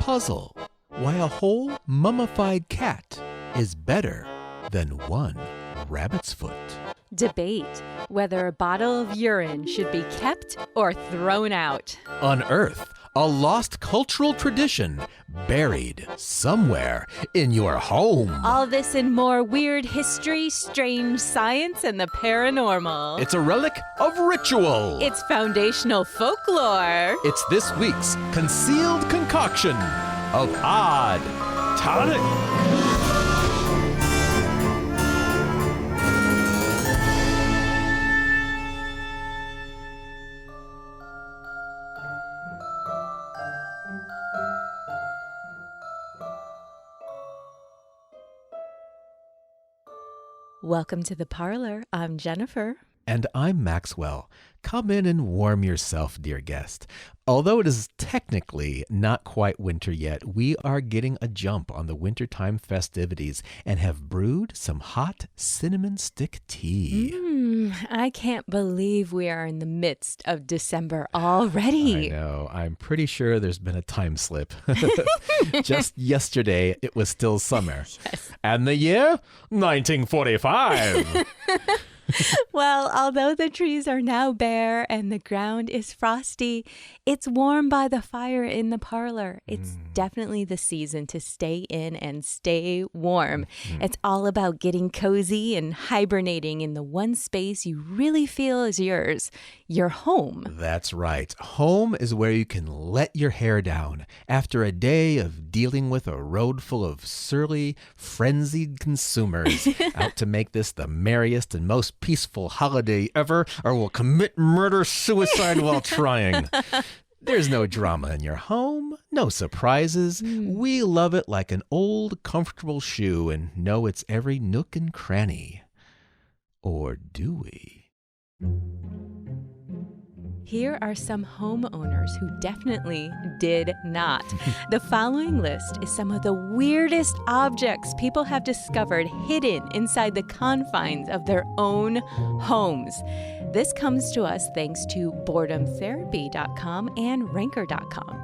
Puzzle why a whole mummified cat is better than one rabbit's foot. Debate whether a bottle of urine should be kept or thrown out. Unearth a lost cultural tradition buried somewhere in your home. All this and more weird history, strange science, and the paranormal. It's a relic of ritual. It's foundational folklore. It's this week's concealed concoction of odd tonic. Welcome to the parlor. I'm Jennifer. And I'm Maxwell. Come in and warm yourself, dear guest. Although it is technically not quite winter yet, we are getting a jump on the wintertime festivities and have brewed some hot cinnamon stick tea. I can't believe we are in the midst of December already. I know. I'm pretty sure there's been a time slip. Just yesterday, it was still summer. Yes. And the year? 1945. Well, although the trees are now bare and the ground is frosty, it's warm by the fire in the parlor. It's definitely the season to stay in and stay warm. It's all about getting cozy and hibernating in the one space you really feel is yours, your home. That's right. Home is where you can let your hair down after a day of dealing with a road full of surly, frenzied consumers out to make this the merriest and most peaceful holiday ever, or will commit murder-suicide while trying. There's no drama in your home, no surprises. We love it like an old, comfortable shoe and know its every nook and cranny. Or do we? Here are some homeowners who definitely did not. The following list is some of the weirdest objects people have discovered hidden inside the confines of their own homes. This comes to us thanks to boredomtherapy.com and ranker.com.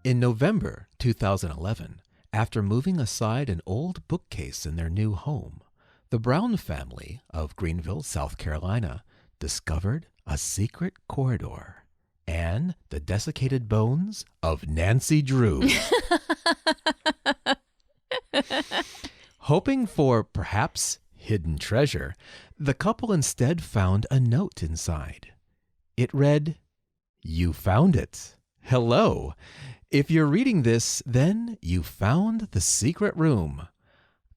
In November 2011, after moving aside an old bookcase in their new home, the Brown family of Greenville, South Carolina, discovered a secret corridor and the desiccated bones of Nancy Drew. Hoping for perhaps hidden treasure, the couple instead found a note inside. It read, "You found it. Hello. If you're reading this, then you found the secret room.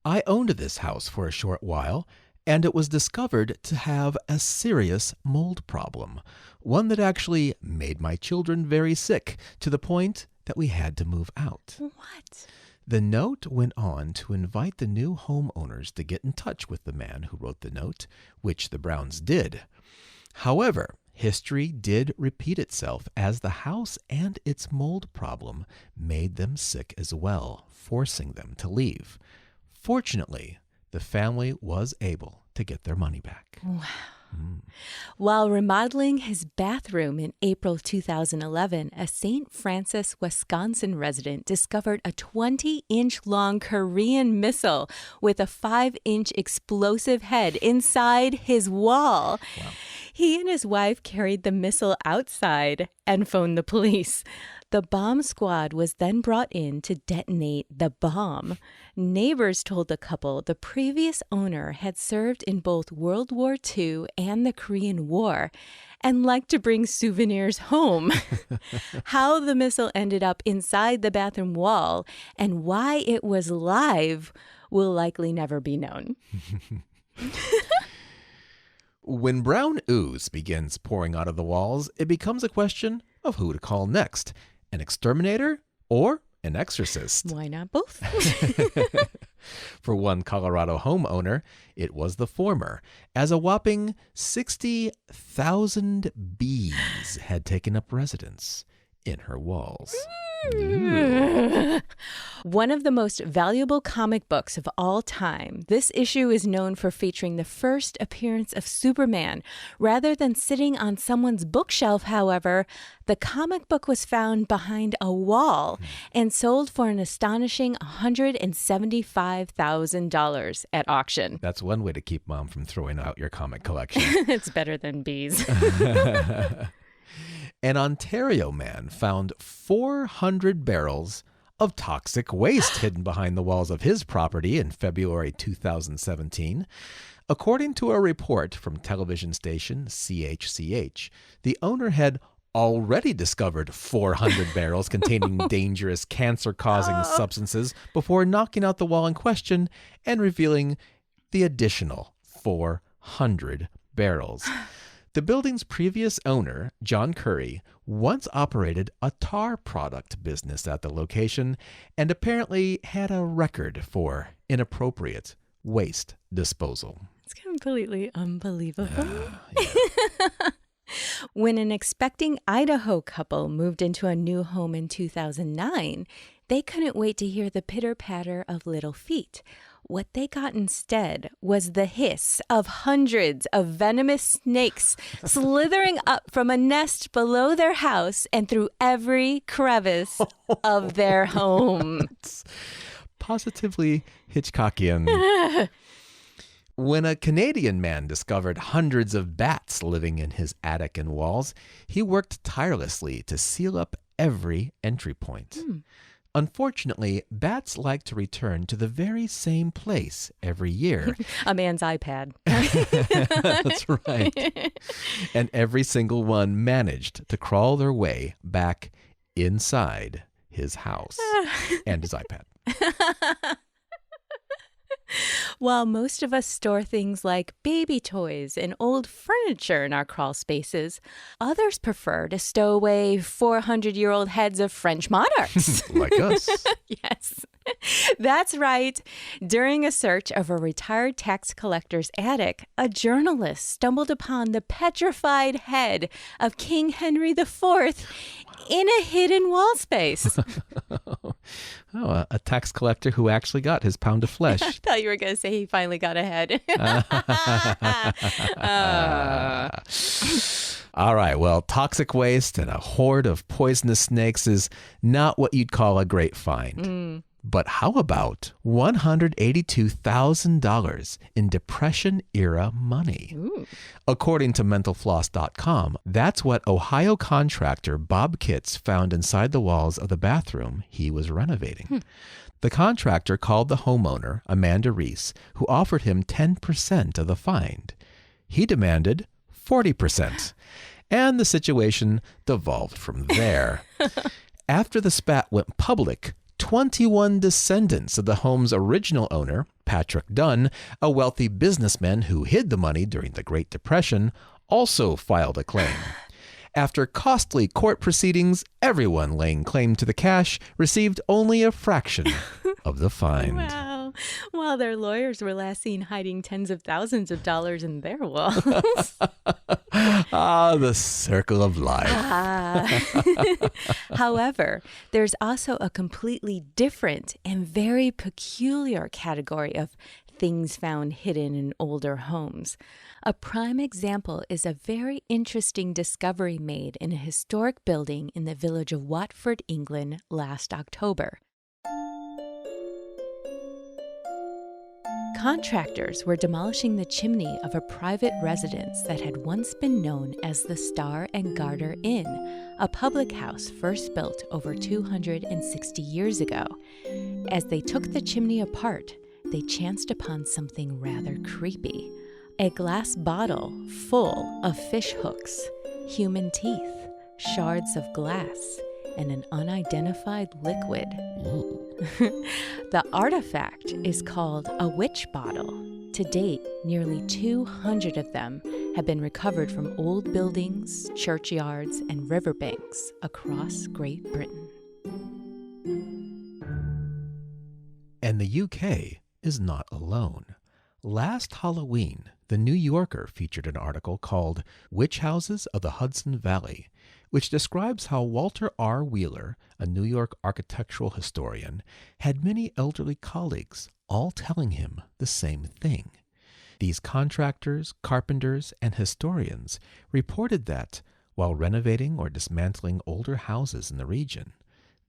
I owned this house for a short while, and it was discovered to have a serious mold problem, one that actually made my children very sick, to the point that we had to move out." What? The note went on to invite the new homeowners to get in touch with the man who wrote the note, which the Browns did. However, history did repeat itself as the house and its mold problem made them sick as well, forcing them to leave. Fortunately, the family was able to get their money back. Wow. While remodeling his bathroom in April 2011, a St. Francis, Wisconsin resident discovered a 20-inch long Korean missile with a 5-inch explosive head inside his wall. Wow. He and his wife carried the missile outside and phoned the police. The bomb squad was then brought in to detonate the bomb. Neighbors told the couple the previous owner had served in both World War II and the Korean War and liked to bring souvenirs home. How the missile ended up inside the bathroom wall and why it was live will likely never be known. When brown ooze begins pouring out of the walls, it becomes a question of who to call next. An exterminator or an exorcist? Why not both? For one Colorado homeowner, it was the former, as a whopping 60,000 bees had taken up residence in her walls. One of the most valuable comic books of all time, this issue is known for featuring the first appearance of Superman. Rather than sitting on someone's bookshelf, however, the comic book was found behind a wall and sold for an astonishing $175,000 at auction. That's one way to keep Mom from throwing out your comic collection. It's better than bees. An Ontario man found 400 barrels of toxic waste hidden behind the walls of his property in February 2017. According to a report from television station CHCH, the owner had already discovered 400 barrels containing dangerous cancer-causing substances before knocking out the wall in question and revealing the additional 400 barrels. The building's previous owner, John Curry, once operated a tar product business at the location and apparently had a record for inappropriate waste disposal. It's completely unbelievable. When an expecting Idaho couple moved into a new home in 2009, they couldn't wait to hear the pitter-patter of little feet. What they got instead was the hiss of hundreds of venomous snakes slithering up from a nest below their house and through every crevice of their home. It's positively Hitchcockian. When a Canadian man discovered hundreds of bats living in his attic and walls, he worked tirelessly to seal up every entry point. Unfortunately, bats like to return to the very same place every year. A man's iPad. That's right. And every single one managed to crawl their way back inside his house and his iPad. While most of us store things like baby toys and old furniture in our crawl spaces, others prefer to stow away 400-year-old heads of French monarchs. Like us. Yes, that's right. During a search of a retired tax collector's attic, a journalist stumbled upon the petrified head of King Henry IV in a hidden wall space. A tax collector who actually got his pound of flesh. I thought you were going to say he finally got a head. All right, well, toxic waste and a horde of poisonous snakes is not what you'd call a great find. But how about $182,000 in Depression-era money? Ooh. According to mentalfloss.com, that's what Ohio contractor Bob Kitts found inside the walls of the bathroom he was renovating. The contractor called the homeowner, Amanda Reese, who offered him 10% of the find. He demanded 40%, and the situation devolved from there. After the spat went public, 21 descendants of the home's original owner, Patrick Dunn, a wealthy businessman who hid the money during the Great Depression, also filed a claim. After costly court proceedings, everyone laying claim to the cash received only a fraction of the find. Wow. While their lawyers were last seen hiding tens of thousands of dollars in their walls. The circle of life. However, there's also a completely different and very peculiar category of things found hidden in older homes. A prime example is a very interesting discovery made in a historic building in the village of Watford, England, last October. Contractors were demolishing the chimney of a private residence that had once been known as the Star and Garter Inn, a public house first built over 260 years ago. As they took the chimney apart, they chanced upon something rather creepy. A glass bottle full of fish hooks, human teeth, shards of glass, and an unidentified liquid. The artifact is called a witch bottle. To date, nearly 200 of them have been recovered from old buildings, churchyards, and riverbanks across Great Britain. And the UK is not alone. Last Halloween, The New Yorker featured an article called Witch Houses of the Hudson Valley, which describes how Walter R. Wheeler, a New York architectural historian, had many elderly colleagues, all telling him the same thing. These contractors, carpenters, and historians reported that, while renovating or dismantling older houses in the region,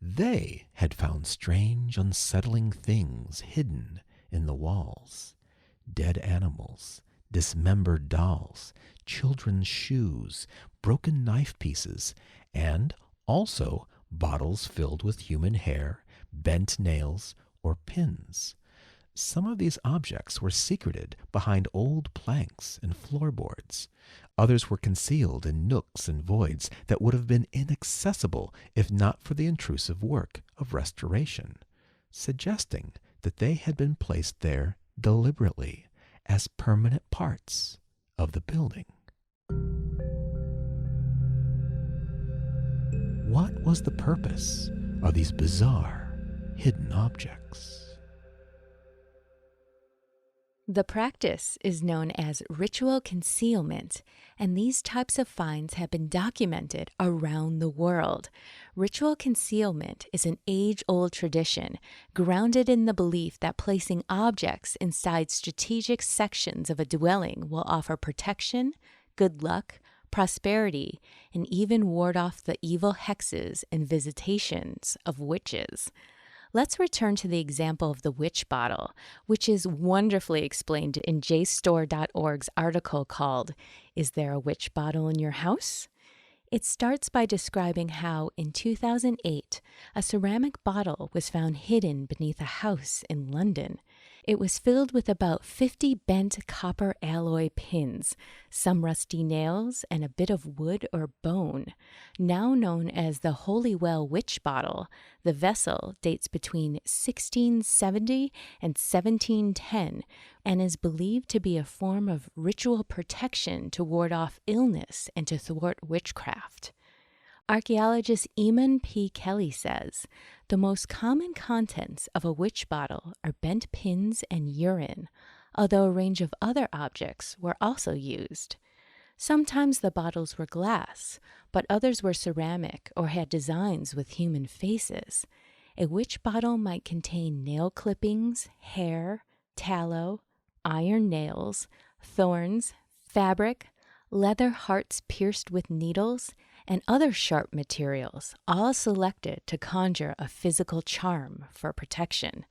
they had found strange, unsettling things hidden in the walls. Dead animals, dismembered dolls, children's shoes, broken knife pieces, and also bottles filled with human hair, bent nails, or pins. Some of these objects were secreted behind old planks and floorboards. Others were concealed in nooks and voids that would have been inaccessible if not for the intrusive work of restoration, suggesting that they had been placed there deliberately as permanent parts of the building. What was the purpose of these bizarre, hidden objects? The practice is known as ritual concealment, and these types of finds have been documented around the world. Ritual concealment is an age-old tradition grounded in the belief that placing objects inside strategic sections of a dwelling will offer protection, good luck, prosperity, and even ward off the evil hexes and visitations of witches. Let's return to the example of the witch bottle, which is wonderfully explained in JSTOR.org's article called, "Is There a Witch Bottle in Your House?" It starts by describing how, in 2008, a ceramic bottle was found hidden beneath a house in London. It was filled with about 50 bent copper alloy pins, some rusty nails, and a bit of wood or bone. Now known as the Holywell Witch Bottle, the vessel dates between 1670 and 1710 and is believed to be a form of ritual protection to ward off illness and to thwart witchcraft. Archaeologist Eamon P. Kelly says, the most common contents of a witch bottle are bent pins and urine, although a range of other objects were also used. Sometimes the bottles were glass, but others were ceramic or had designs with human faces. A witch bottle might contain nail clippings, hair, tallow, iron nails, thorns, fabric, leather hearts pierced with needles, and other sharp materials, all selected to conjure a physical charm for protection.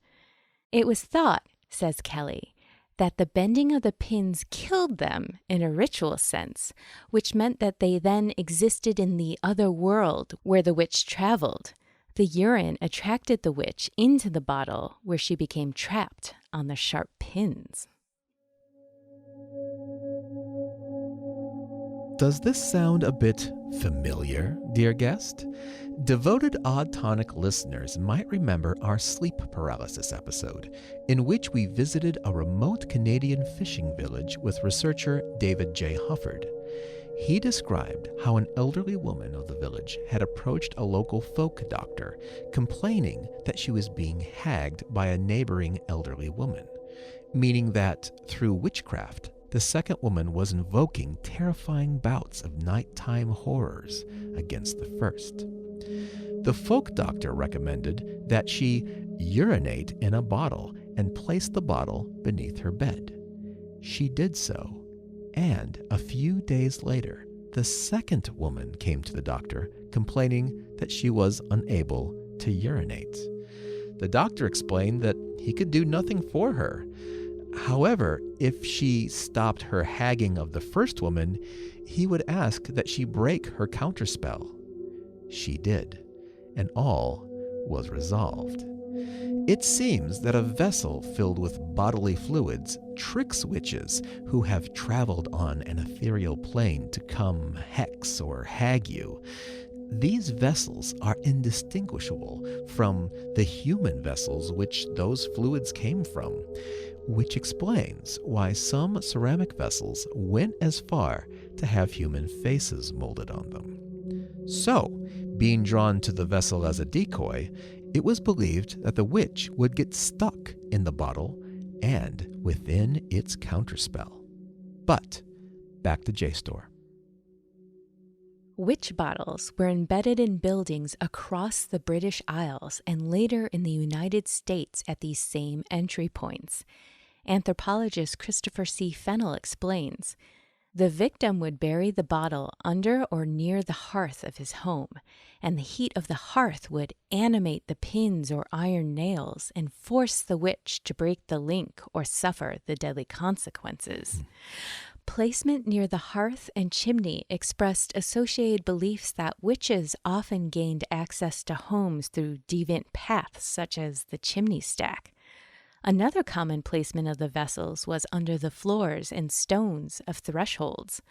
It was thought, says Kelly, that the bending of the pins killed them in a ritual sense, which meant that they then existed in the other world where the witch traveled. The urine attracted the witch into the bottle where she became trapped on the sharp pins. Does this sound a bit familiar, dear guest? Devoted Odd Tonic listeners might remember our sleep paralysis episode, in which we visited a remote Canadian fishing village with researcher David J. Hufford. He described how an elderly woman of the village had approached a local folk doctor, complaining that she was being hagged by a neighboring elderly woman, meaning that, through witchcraft, the second woman was invoking terrifying bouts of nighttime horrors against the first. The folk doctor recommended that she urinate in a bottle and place the bottle beneath her bed. She did so, and a few days later, the second woman came to the doctor complaining that she was unable to urinate. The doctor explained that he could do nothing for her. However, if she stopped her hagging of the first woman, he would ask that she break her counterspell. She did, and all was resolved. It seems that a vessel filled with bodily fluids tricks witches who have traveled on an ethereal plane to come hex or hag you. These vessels are indistinguishable from the human vessels which those fluids came from, which explains why some ceramic vessels went as far to have human faces molded on them. So, being drawn to the vessel as a decoy, it was believed that the witch would get stuck in the bottle and within its counterspell. But, back to JSTOR. Witch bottles were embedded in buildings across the British Isles and later in the United States at these same entry points. Anthropologist Christopher C. Fennell explains, the victim would bury the bottle under or near the hearth of his home, and the heat of the hearth would animate the pins or iron nails and force the witch to break the link or suffer the deadly consequences. Placement near the hearth and chimney expressed associated beliefs that witches often gained access to homes through deviant paths such as the chimney stack. Another common placement of the vessels was under the floors and stones of thresholds.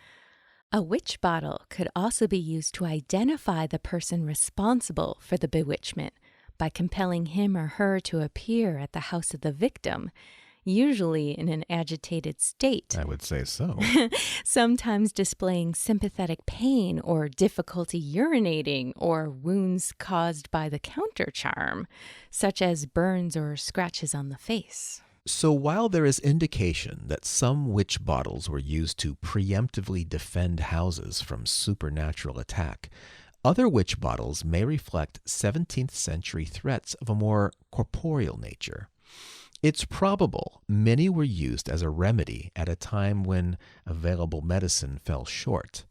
A witch bottle could also be used to identify the person responsible for the bewitchment by compelling him or her to appear at the house of the victim, usually in an agitated state. I would say so. Sometimes displaying sympathetic pain or difficulty urinating or wounds caused by the counter charm, such as burns or scratches on the face. So while there is indication that some witch bottles were used to preemptively defend houses from supernatural attack, other witch bottles may reflect 17th century threats of a more corporeal nature. It's probable many were used as a remedy at a time when available medicine fell short.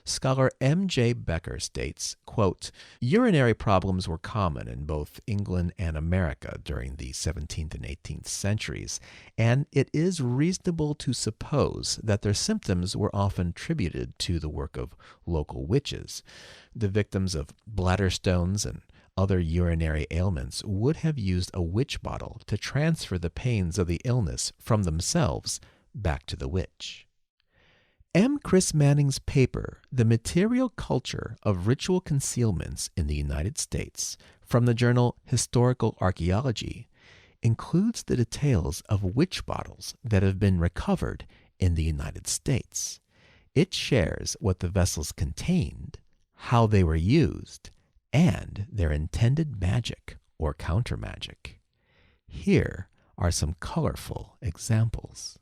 Scholar M.J. Becker states, quote, urinary problems were common in both England and America during the 17th and 18th centuries, and it is reasonable to suppose that their symptoms were often attributed to the work of local witches. The victims of bladder stones and other urinary ailments would have used a witch bottle to transfer the pains of the illness from themselves back to the witch. M. Chris Manning's paper, The Material Culture of Ritual Concealments in the United States, from the journal Historical Archaeology, includes the details of witch bottles that have been recovered in the United States. It shares what the vessels contained, how they were used, and their intended magic or counter-magic. Here are some colorful examples.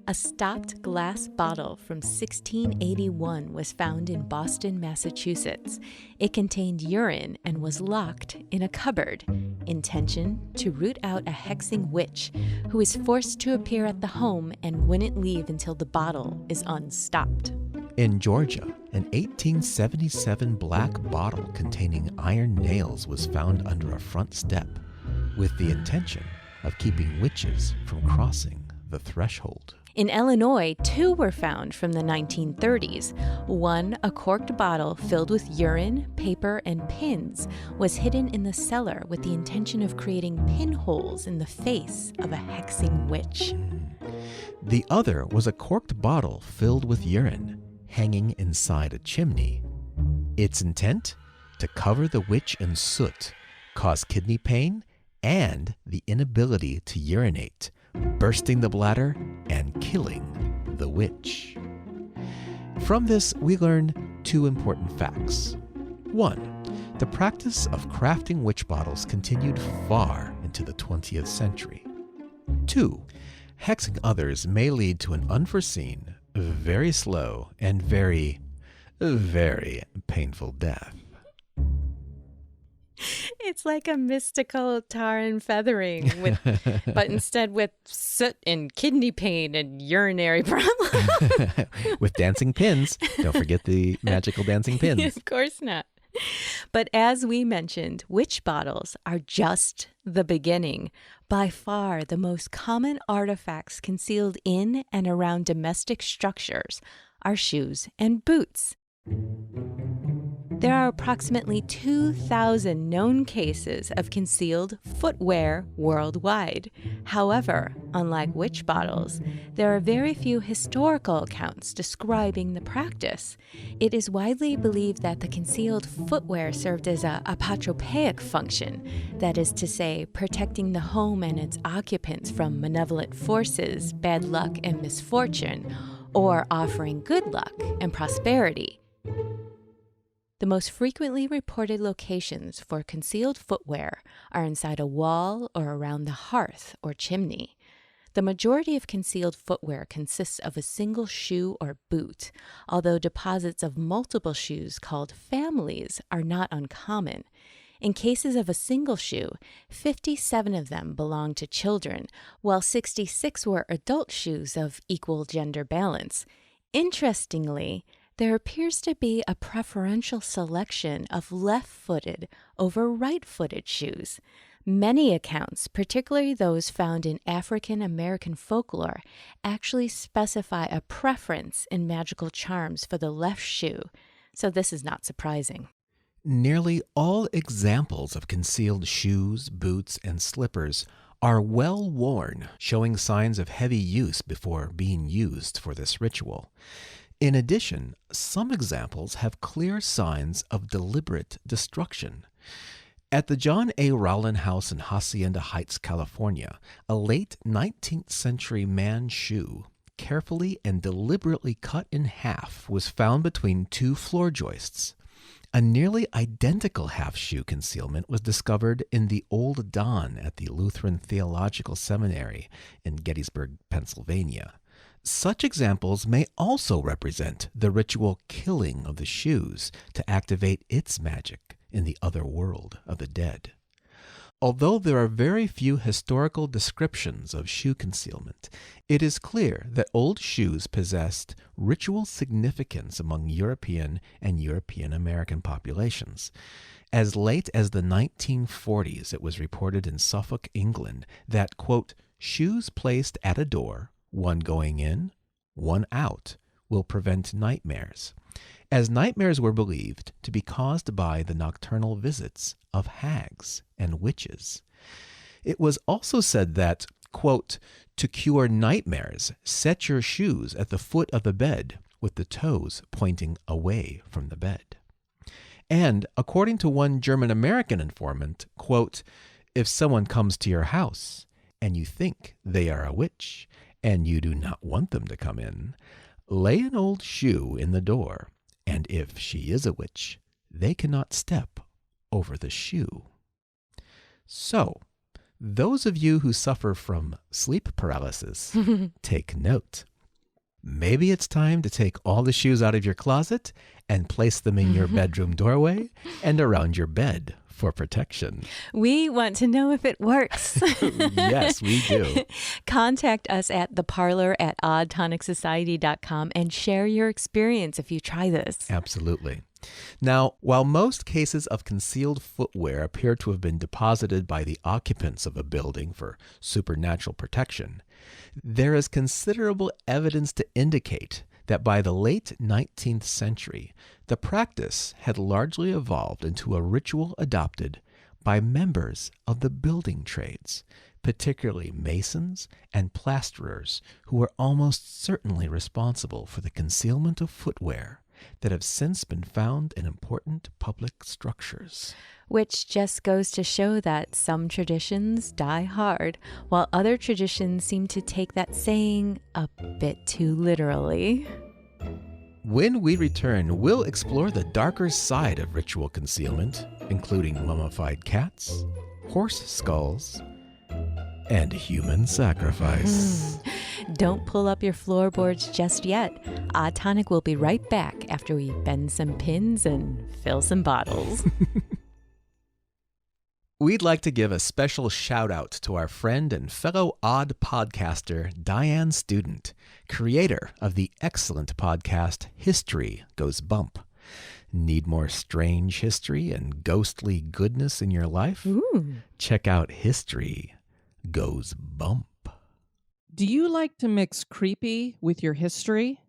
A stopped glass bottle from 1681 was found in Boston, Massachusetts. It contained urine and was locked in a cupboard. Intention: to root out a hexing witch who is forced to appear at the home and wouldn't leave until the bottle is unstopped. In Georgia, an 1877 black bottle containing iron nails was found under a front step, with the intention of keeping witches from crossing the threshold. In Illinois, 2 were found from the 1930s. One, a corked bottle filled with urine, paper, and pins, was hidden in the cellar with the intention of creating pinholes in the face of a hexing witch. The other was a corked bottle filled with urine, hanging inside a chimney. Its intent? To cover the witch in soot, cause kidney pain, and the inability to urinate, bursting the bladder and killing the witch. From this, we learn 2 important facts. 1. The practice of crafting witch bottles continued far into the 20th century. 2. Hexing others may lead to an unforeseen, very slow, and very, very painful death. It's like a mystical tar and feathering, but instead with soot and kidney pain and urinary problems. With dancing pins. Don't forget the magical dancing pins. Of course not. But as we mentioned, witch bottles are just the beginning. By far, the most common artifacts concealed in and around domestic structures are shoes and boots. There are approximately 2,000 known cases of concealed footwear worldwide. However, unlike witch bottles, there are very few historical accounts describing the practice. It is widely believed that the concealed footwear served as a apotropaic function, that is to say, protecting the home and its occupants from malevolent forces, bad luck, and misfortune, or offering good luck and prosperity. The most frequently reported locations for concealed footwear are inside a wall or around the hearth or chimney. The majority of concealed footwear consists of a single shoe or boot, although deposits of multiple shoes called families are not uncommon. In cases of a single shoe, 57 of them belong to children, while 66 were adult shoes of equal gender balance. Interestingly, there appears to be a preferential selection of left-footed over right-footed shoes. Many accounts, particularly those found in African American folklore, actually specify a preference in magical charms for the left shoe, so this is not surprising. Nearly all examples of concealed shoes, boots, and slippers are well worn, showing signs of heavy use before being used for this ritual. In addition, some examples have clear signs of deliberate destruction. At the John A. Rowland House in Hacienda Heights, California, a late 19th century man's shoe, carefully and deliberately cut in half, was found between two floor joists. A nearly identical half-shoe concealment was discovered in the Old Don at the Lutheran Theological Seminary in Gettysburg, Pennsylvania. Such examples may also represent the ritual killing of the shoes to activate its magic in the other world of the dead. Although there are very few historical descriptions of shoe concealment, it is clear that old shoes possessed ritual significance among European and European American populations. As late as the 1940s, it was reported in Suffolk, England, that, quote, shoes placed at a door, one going in, one out, will prevent nightmares, as nightmares were believed to be caused by the nocturnal visits of hags and witches. It was also said that, quote, to cure nightmares, set your shoes at the foot of the bed with the toes pointing away from the bed. And according to one German-American informant, quote, if someone comes to your house and you think they are a witch and you do not want them to come in, lay an old shoe in the door, and if she is a witch, they cannot step over the shoe. So, those of you who suffer from sleep paralysis, take note. Maybe it's time to take all the shoes out of your closet and place them in your bedroom doorway and around your bed for protection. We want to know if it works. Yes, we do. Contact us at theparlor@oddtonicsociety.com and share your experience if you try this. Absolutely. Now, while most cases of concealed footwear appear to have been deposited by the occupants of a building for supernatural protection, there is considerable evidence to indicate that by the late 19th century, the practice had largely evolved into a ritual adopted by members of the building trades, particularly masons and plasterers, who were almost certainly responsible for the concealment of footwear that have since been found in important public structures. Which just goes to show that some traditions die hard, while other traditions seem to take that saying a bit too literally. When we return, we'll explore the darker side of ritual concealment, including mummified cats, horse skulls, and human sacrifice. Don't pull up your floorboards just yet. Odd Tonic will be right back after we bend some pins and fill some bottles. We'd like to give a special shout out to our friend and fellow Odd podcaster, Diane Student, creator of the excellent podcast History Goes Bump. Need more strange history and ghostly goodness in your life? Ooh. Check out History Goes Bump. Do you like to mix creepy with your history?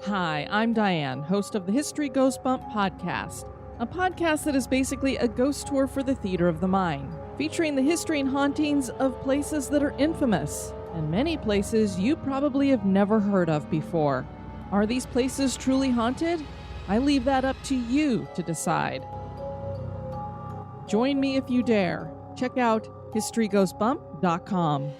Hi, I'm Diane, host of the History Goes Bump podcast, a podcast that is basically a ghost tour for the theater of the mind, featuring the history and hauntings of places that are infamous, and many places you probably have never heard of before. Are these places truly haunted? I leave that up to you to decide. Join me if you dare. Check out historygoesbump.com.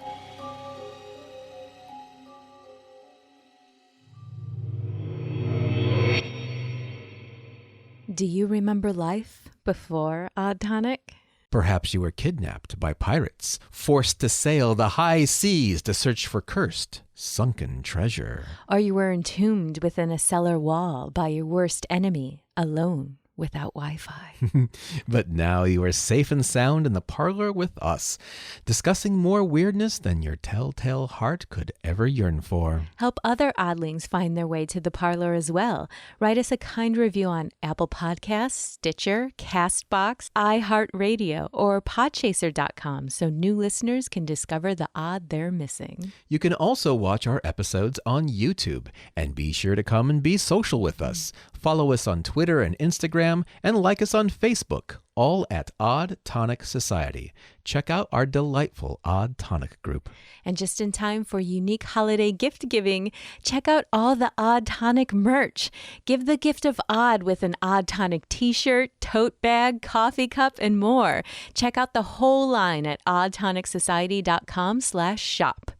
Do you remember life before, Odd Tonic? Perhaps you were kidnapped by pirates, forced to sail the high seas to search for cursed, sunken treasure. Or you were entombed within a cellar wall by your worst enemy, alone, without Wi-Fi. But now you are safe and sound in the parlor with us, discussing more weirdness than your telltale heart could ever yearn for. Help other oddlings find their way to the parlor as well. Write us a kind review on Apple Podcasts, Stitcher, CastBox, iHeartRadio, or Podchaser.com so new listeners can discover the odd they're missing. You can also watch our episodes on YouTube, and be sure to come and be social with us. Follow us on Twitter and Instagram, and like us on Facebook, all at Odd Tonic Society. Check out our delightful Odd Tonic group. And just in time for unique holiday gift giving, check out all the Odd Tonic merch. Give the gift of odd with an Odd Tonic t-shirt, tote bag, coffee cup, and more. Check out the whole line at oddtonicsociety.com/shop.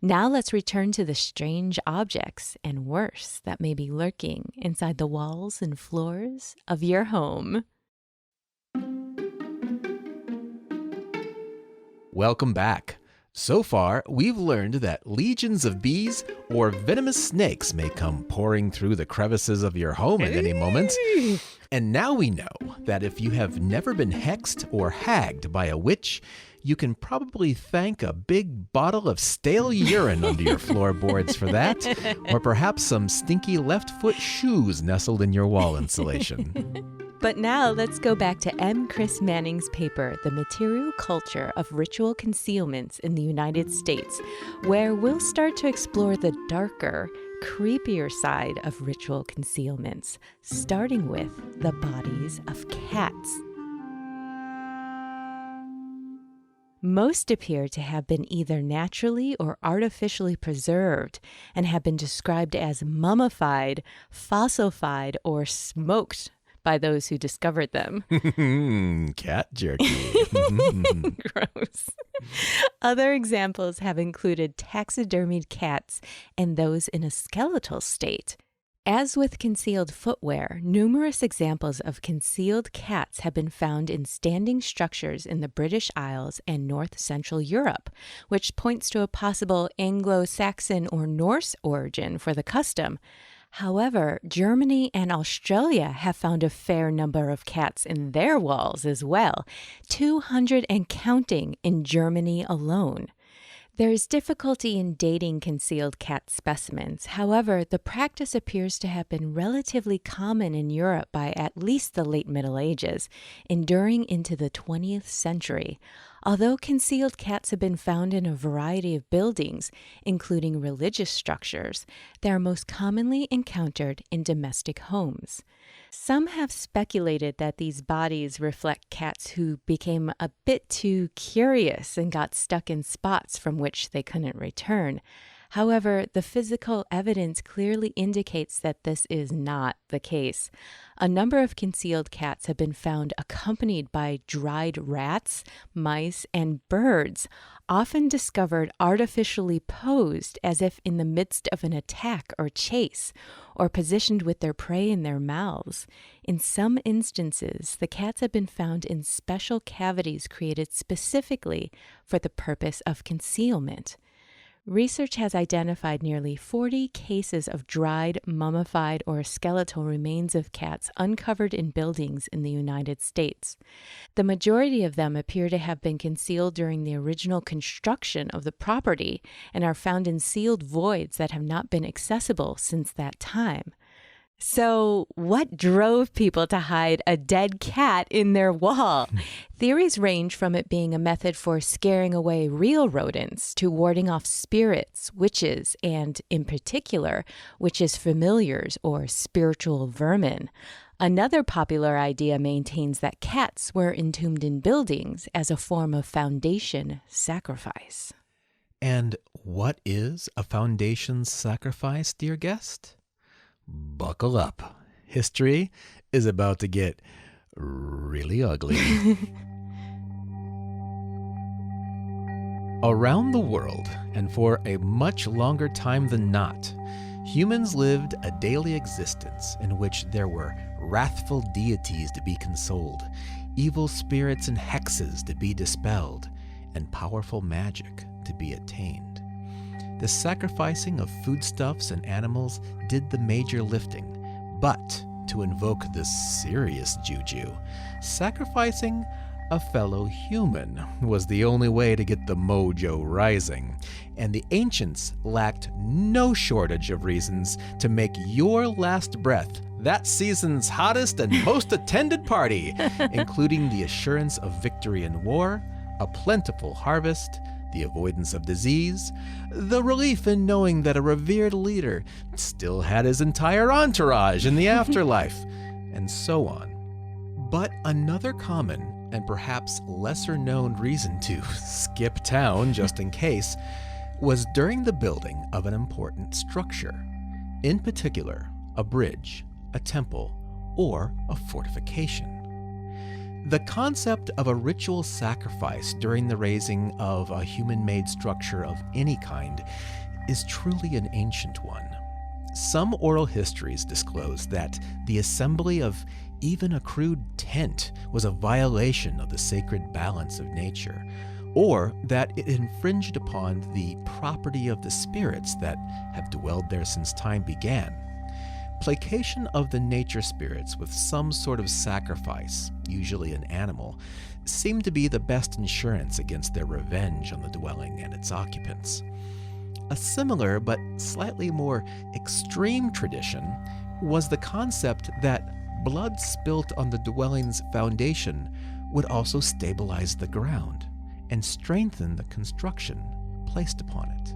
Now let's return to the strange objects and worse that may be lurking inside the walls and floors of your home. Welcome back. So far, we've learned that legions of bees or venomous snakes may come pouring through the crevices of your home at any moment. And now we know that if you have never been hexed or hagged by a witch, you can probably thank a big bottle of stale urine under your floorboards for that, or perhaps some stinky left foot shoes nestled in your wall insulation. But now let's go back to M. Chris Manning's paper, The Material Culture of Ritual Concealments in the United States, where we'll start to explore the darker, creepier side of ritual concealments, starting with the bodies of cats. Most appear to have been either naturally or artificially preserved and have been described as mummified, fossilified, or smoked by those who discovered them. Cat jerky. Gross. Other examples have included taxidermied cats and those in a skeletal state. As with concealed footwear, numerous examples of concealed cats have been found in standing structures in the British Isles and North Central Europe, which points to a possible Anglo-Saxon or Norse origin for the custom. However, Germany and Australia have found a fair number of cats in their walls as well, 200 and counting in Germany alone. There is difficulty in dating concealed cat specimens. However, the practice appears to have been relatively common in Europe by at least the late Middle Ages, enduring into the 20th century. Although concealed cats have been found in a variety of buildings, including religious structures, they are most commonly encountered in domestic homes. Some have speculated that these bodies reflect cats who became a bit too curious and got stuck in spots from which they couldn't return. However, the physical evidence clearly indicates that this is not the case. A number of concealed cats have been found accompanied by dried rats, mice, and birds, often discovered artificially posed as if in the midst of an attack or chase, or positioned with their prey in their mouths. In some instances, the cats have been found in special cavities created specifically for the purpose of concealment. Research has identified nearly 40 cases of dried, mummified, or skeletal remains of cats uncovered in buildings in the United States. The majority of them appear to have been concealed during the original construction of the property and are found in sealed voids that have not been accessible since that time. So, what drove people to hide a dead cat in their wall? Theories range from it being a method for scaring away real rodents to warding off spirits, witches, and, in particular, witches' familiars or spiritual vermin. Another popular idea maintains that cats were entombed in buildings as a form of foundation sacrifice. And what is a foundation sacrifice, dear guest? Buckle up. History is about to get really ugly. Around the world, and for a much longer time than not, Humans lived a daily existence in which there were wrathful deities to be consoled, evil spirits and hexes to be dispelled, and powerful magic to be attained. The sacrificing of foodstuffs and animals did the major lifting, but to invoke this serious juju, sacrificing a fellow human was the only way to get the mojo rising, and the ancients lacked no shortage of reasons to make your last breath that season's hottest and most attended party, including the assurance of victory in war, a plentiful harvest, the avoidance of disease, the relief in knowing that a revered leader still had his entire entourage in the afterlife, and so on. But another common and perhaps lesser-known reason to skip town just in case was during the building of an important structure, in particular a bridge, a temple, or a fortification. The concept of a ritual sacrifice during the raising of a human-made structure of any kind is truly an ancient one. Some oral histories disclose that the assembly of even a crude tent was a violation of the sacred balance of nature, or that it infringed upon the property of the spirits that have dwelled there since time began. Placation of the nature spirits with some sort of sacrifice, usually an animal, seemed to be the best insurance against their revenge on the dwelling and its occupants. A similar but slightly more extreme tradition was the concept that blood spilt on the dwelling's foundation would also stabilize the ground and strengthen the construction placed upon it.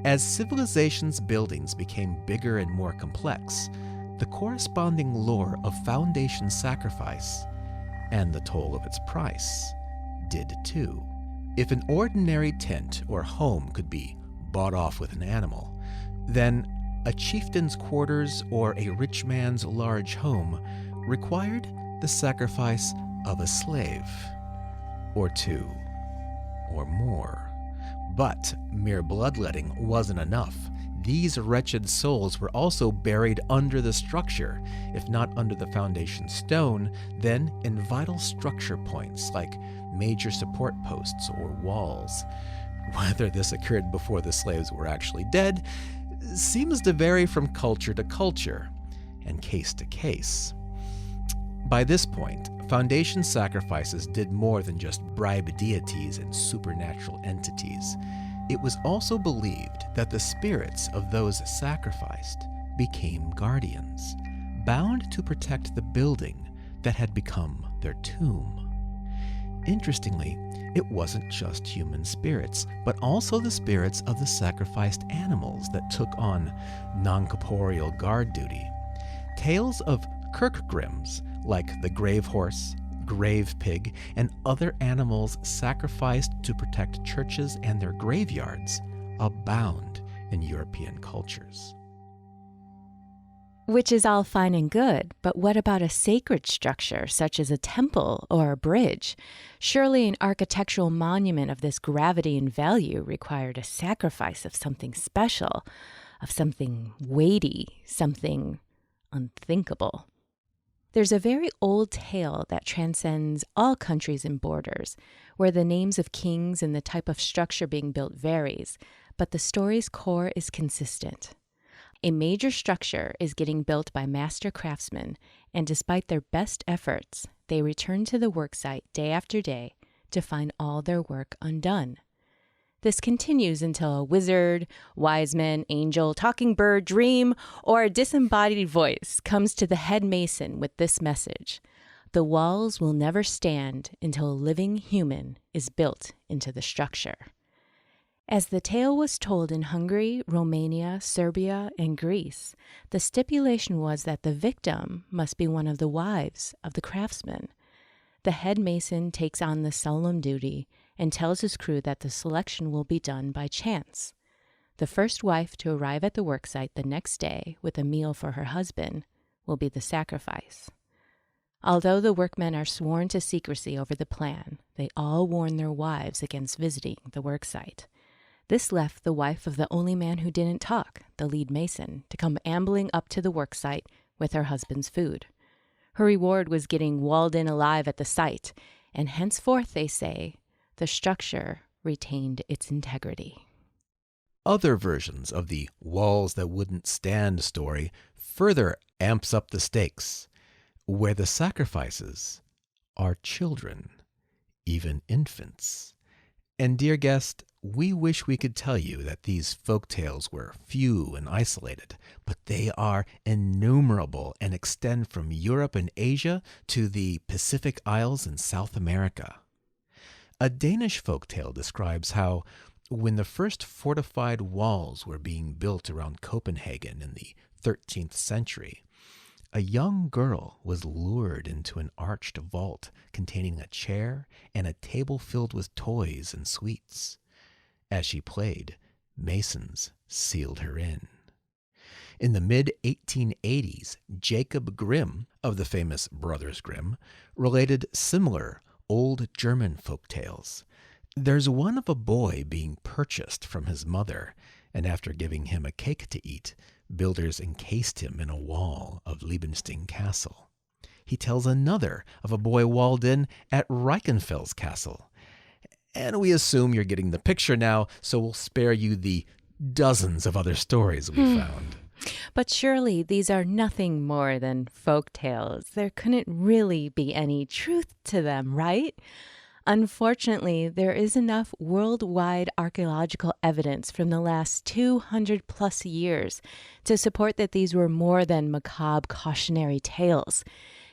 As civilization's buildings became bigger and more complex, the corresponding lore of foundation sacrifice, and the toll of its price, did too. If an ordinary tent or home could be bought off with an animal, then a chieftain's quarters or a rich man's large home required the sacrifice of a slave, or two, or more. But mere bloodletting wasn't enough. These wretched souls were also buried under the structure, if not under the foundation stone, then in vital structure points like major support posts or walls. Whether this occurred before the slaves were actually dead seems to vary from culture to culture and case to case. By this point, foundation sacrifices did more than just bribe deities and supernatural entities. It was also believed that the spirits of those sacrificed became guardians, bound to protect the building that had become their tomb. Interestingly, it wasn't just human spirits, but also the spirits of the sacrificed animals that took on non-corporeal guard duty. Tales of Kirkgrims, like the grave horse, grave pig, and other animals sacrificed to protect churches and their graveyards, abound in European cultures. Which is all fine and good, but what about a sacred structure such as a temple or a bridge? Surely an architectural monument of this gravity and value required a sacrifice of something special, of something weighty, something unthinkable. There's a very old tale that transcends all countries and borders, where the names of kings and the type of structure being built varies, but the story's core is consistent. A major structure is getting built by master craftsmen, and despite their best efforts, they return to the worksite day after day to find all their work undone. This continues until a wizard, wise man, angel, talking bird, dream, or a disembodied voice comes to the head mason with this message: the walls will never stand until a living human is built into the structure. As the tale was told in Hungary, Romania, Serbia, and Greece, the stipulation was that the victim must be one of the wives of the craftsman. The head mason takes on the solemn duty and tells his crew that the selection will be done by chance. The first wife to arrive at the worksite the next day with a meal for her husband will be the sacrifice. Although the workmen are sworn to secrecy over the plan, they all warn their wives against visiting the worksite. This left the wife of the only man who didn't talk, the lead mason, to come ambling up to the worksite with her husband's food. Her reward was getting walled in alive at the site, and henceforth, they say, the structure retained its integrity. Other versions of the walls that wouldn't stand story further amps up the stakes, where the sacrifices are children, even infants. And dear guest, we wish we could tell you that these folk tales were few and isolated, but they are innumerable and extend from Europe and Asia to the Pacific Isles and South America. A Danish folk tale describes how, when the first fortified walls were being built around Copenhagen in the 13th century, a young girl was lured into an arched vault containing a chair and a table filled with toys and sweets. As she played, masons sealed her in. In the mid-1880s, Jacob Grimm, of the famous Brothers Grimm, related similar old German folk tales. There's one of a boy being purchased from his mother, and after giving him a cake to eat, builders encased him in a wall of Liebenstein Castle. He tells another of a boy walled in at Reichenfels Castle. And we assume you're getting the picture now, so we'll spare you the dozens of other stories we found. But surely these are nothing more than folk tales. There couldn't really be any truth to them, right? Unfortunately, there is enough worldwide archaeological evidence from the last 200 plus years to support that these were more than macabre cautionary tales.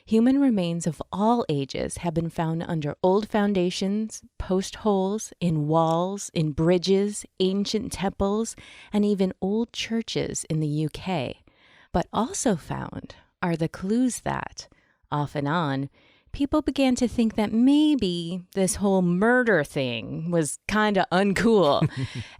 Human remains of all ages have been found under old foundations, post holes, in walls, in bridges, ancient temples, and even old churches in the UK. But also found are the clues that, off and on, people began to think that maybe this whole murder thing was kind of uncool.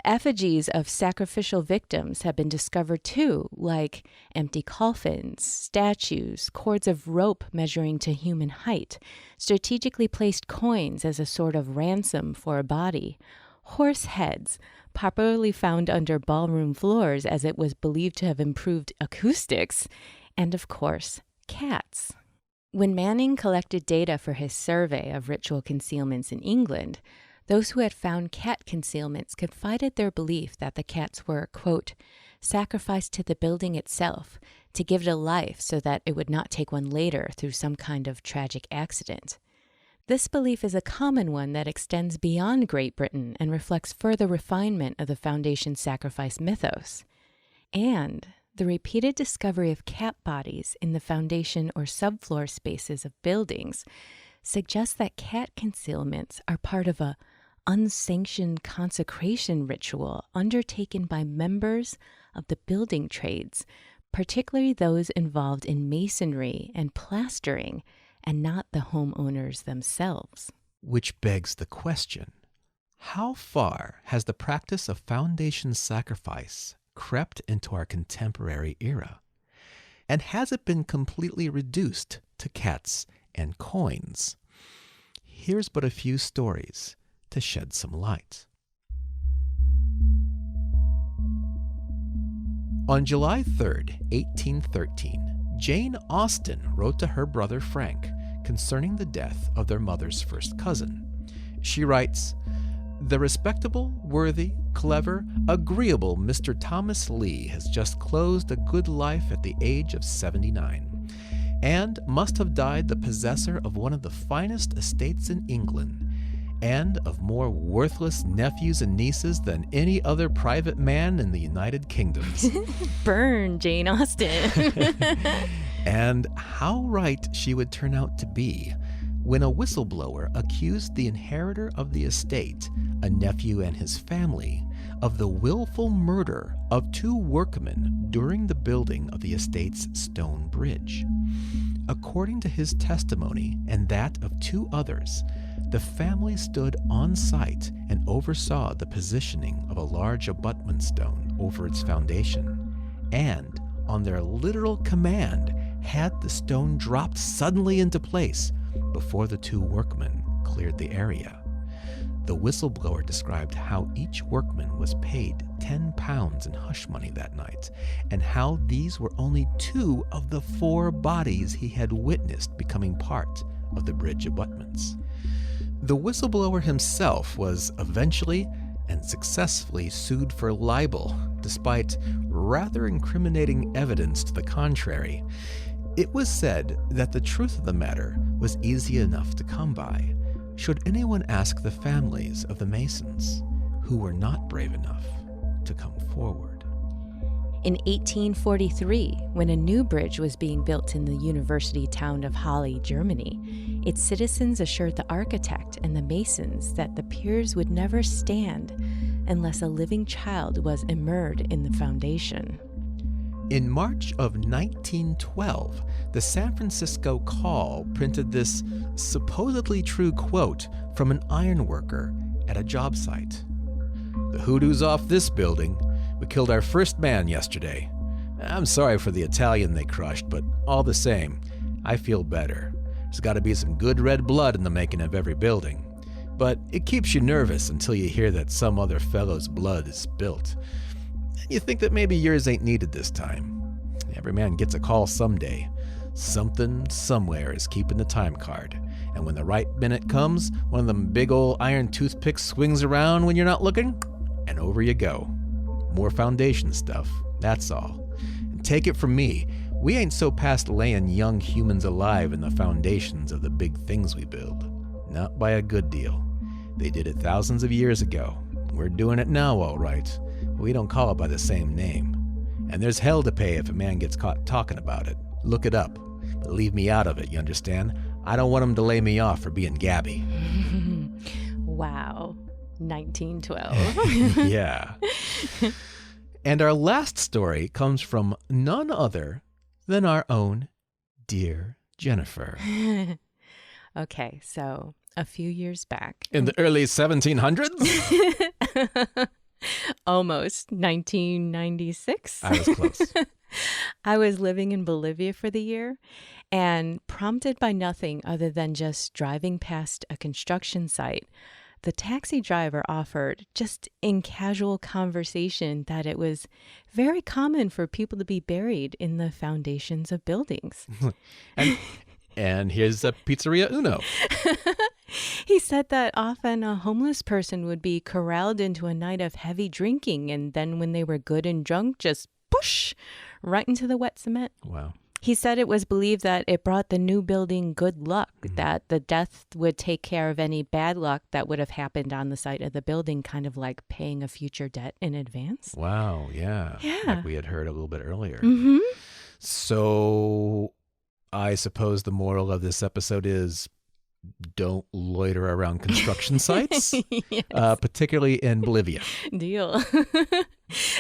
Effigies of sacrificial victims have been discovered too, like empty coffins, statues, cords of rope measuring to human height, strategically placed coins as a sort of ransom for a body, horse heads, popularly found under ballroom floors as it was believed to have improved acoustics, and of course, cats. When Manning collected data for his survey of ritual concealments in England, those who had found cat concealments confided their belief that the cats were, quote, sacrificed to the building itself to give it a life so that it would not take one later through some kind of tragic accident. This belief is a common one that extends beyond Great Britain and reflects further refinement of the Foundation sacrifice mythos. And the repeated discovery of cat bodies in the foundation or subfloor spaces of buildings suggests that cat concealments are part of a unsanctioned consecration ritual undertaken by members of the building trades, particularly those involved in masonry and plastering, and not the homeowners themselves. Which begs the question, how far has the practice of foundation sacrifice crept into our contemporary era? And has it been completely reduced to cats and coins? Here's but a few stories to shed some light. On July 3rd, 1813, Jane Austen wrote to her brother Frank concerning the death of their mother's first cousin. She writes, "The respectable, worthy, clever, agreeable Mr. Thomas Lee has just closed a good life at the age of 79, and must have died the possessor of one of the finest estates in England, and of more worthless nephews and nieces than any other private man in the United Kingdoms." Burn, Jane Austen. And how right she would turn out to be when a whistleblower accused the inheritor of the estate, a nephew and his family, of the willful murder of 2 workmen during the building of the estate's stone bridge. According to his testimony and that of 2 others, the family stood on site and oversaw the positioning of a large abutment stone over its foundation, and, on their literal command, had the stone dropped suddenly into place before the 2 workmen cleared the area. The whistleblower described how each workman was paid £10 in hush money that night, and how these were only 2 of the 4 bodies he had witnessed becoming part of the bridge abutments. The whistleblower himself was eventually and successfully sued for libel, despite rather incriminating evidence to the contrary. It was said that the truth of the matter was easy enough to come by, should anyone ask the families of the Masons, who were not brave enough to come forward. In 1843, when a new bridge was being built in the university town of Halle, Germany, its citizens assured the architect and the masons that the piers would never stand unless a living child was immersed in the foundation. In March of 1912, the San Francisco Call printed this supposedly true quote from an ironworker at a job site. "The hoodoo's off this building. We killed our first man yesterday. I'm sorry for the Italian they crushed, but all the same, I feel better. There's got to be some good red blood in the making of every building. But it keeps you nervous until you hear that some other fellow's blood is spilt. And you think that maybe yours ain't needed this time. Every man gets a call someday. Something somewhere is keeping the time card. And when the right minute comes, one of them big old iron toothpicks swings around when you're not looking, and over you go. More foundation stuff, that's all. And take it from me, we ain't so past laying young humans alive in the foundations of the big things we build. Not by a good deal. They did it thousands of years ago. We're doing it now, all right. We don't call it by the same name. And there's hell to pay if a man gets caught talking about it. Look it up. But leave me out of it, you understand? I don't want them to lay me off for being gabby." Wow. 1912. Yeah. And our last story comes from none other than our own dear Jennifer. Okay, so a few years back. In the early 1700s? Almost 1996. I was close. I was living in Bolivia for the year, and prompted by nothing other than just driving past a construction site, the taxi driver offered, just in casual conversation, that it was very common for people to be buried in the foundations of buildings. And here's a Pizzeria Uno. He said that often a homeless person would be corralled into a night of heavy drinking, and then when they were good and drunk, just push right into the wet cement. Wow. He said it was believed that it brought the new building good luck, that the death would take care of any bad luck that would have happened on the site of the building, kind of like paying a future debt in advance. Wow, yeah. Yeah. Like we had heard a little bit earlier. Mm-hmm. So I suppose the moral of this episode is don't loiter around construction sites, Yes. Particularly in Bolivia. Deal.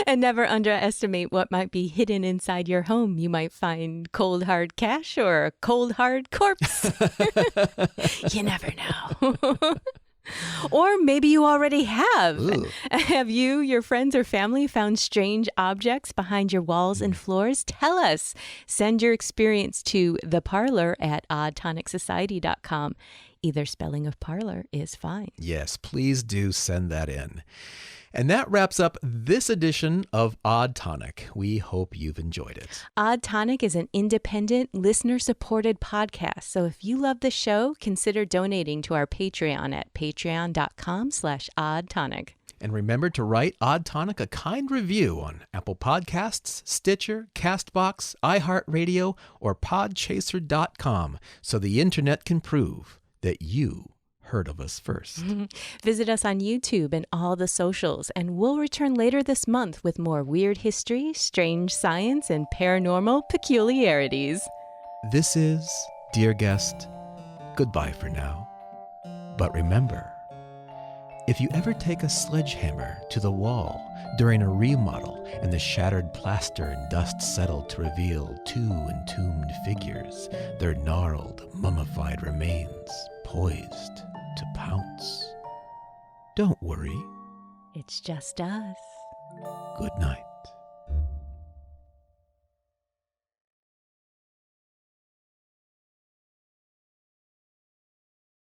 And never underestimate what might be hidden inside your home. You might find cold, hard cash or a cold, hard corpse. You never know. Or maybe you already have. Ooh. Have you, your friends, or family found strange objects behind your walls and floors? Tell us. Send your experience to theparlor@oddtonicsociety.com. Either spelling of parlor is fine. Yes, please do send that in. And that wraps up this edition of Odd Tonic. We hope you've enjoyed it. Odd Tonic is an independent, listener-supported podcast. So if you love the show, consider donating to our Patreon at patreon.com/oddtonic. And remember to write Odd Tonic a kind review on Apple Podcasts, Stitcher, CastBox, iHeartRadio, or podchaser.com so the internet can prove that you heard of us first. Visit us on YouTube and all the socials, and we'll return later this month with more weird history, strange science, and paranormal peculiarities. This is, dear guest, goodbye for now. But remember, if you ever take a sledgehammer to the wall during a remodel and the shattered plaster and dust settle to reveal 2 entombed figures, their gnarled, mummified remains poised to pounce, don't worry. It's just us. Good night.